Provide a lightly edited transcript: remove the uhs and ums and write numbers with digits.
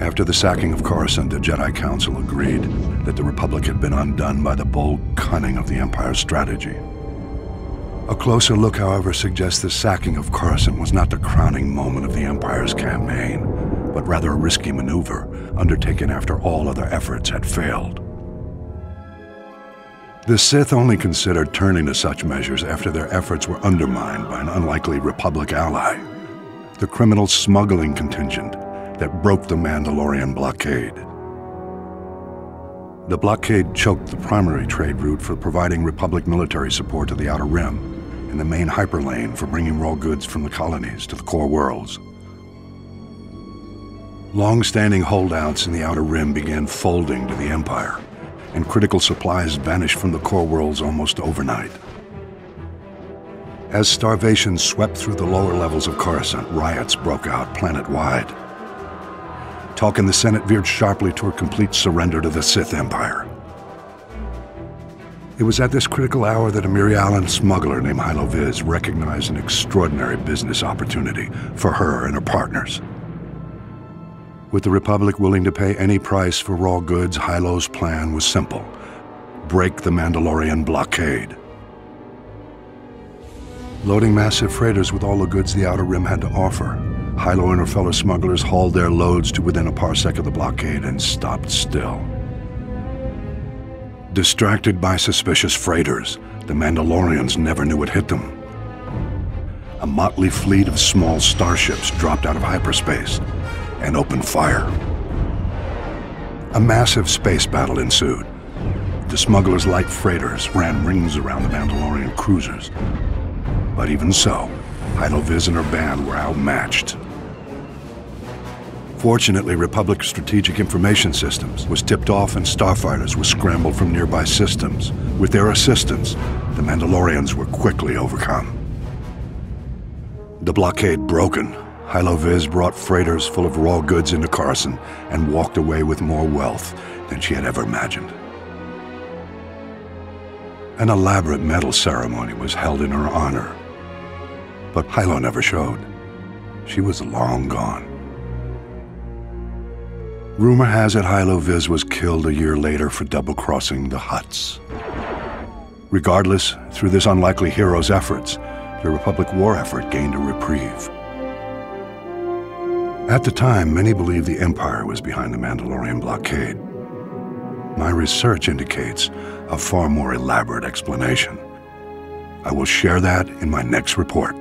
After the sacking of Coruscant, the Jedi Council agreed that the Republic had been undone by the bold cunning of the Empire's strategy. A closer look, however, suggests the sacking of Coruscant was not the crowning moment of the Empire's campaign, but rather a risky maneuver undertaken after all other efforts had failed. The Sith only considered turning to such measures after their efforts were undermined by an unlikely Republic ally, the criminal smuggling contingent that broke the Mandalorian Blockade. The blockade choked the primary trade route for providing Republic military support to the Outer Rim and the main hyperlane for bringing raw goods from the colonies to the core worlds. Long-standing holdouts in the Outer Rim began folding to the Empire, and critical supplies vanished from the core worlds almost overnight. As starvation swept through the lower levels of Coruscant, riots broke out planet-wide. Talk in the Senate veered sharply toward complete surrender to the Sith Empire. It was at this critical hour that a Mirialan smuggler named Hylo Visz recognized an extraordinary business opportunity for her and her partners. With the Republic willing to pay any price for raw goods, Hylo's plan was simple: break the Mandalorian Blockade. Loading massive freighters with all the goods the Outer Rim had to offer, Hylo and her fellow smugglers hauled their loads to within a parsec of the blockade and stopped still. Distracted by suspicious freighters, the Mandalorians never knew what hit them. A motley fleet of small starships dropped out of hyperspace and opened fire. A massive space battle ensued. The smugglers' light freighters ran rings around the Mandalorian cruisers. But even so, Hylo Visz and her band were outmatched. Fortunately, Republic Strategic Information Systems was tipped off and starfighters were scrambled from nearby systems. With their assistance, the Mandalorians were quickly overcome. The blockade broken, Hylo Visz brought freighters full of raw goods into Coruscant and walked away with more wealth than she had ever imagined. An elaborate medal ceremony was held in her honor, but Hylo never showed. She was long gone. Rumor has it Hylo Visz was killed a year later for double-crossing the Hutts. Regardless, through this unlikely hero's efforts, the Republic war effort gained a reprieve. At the time, many believed the Empire was behind the Mandalorian Blockade. My research indicates a far more elaborate explanation. I will share that in my next report.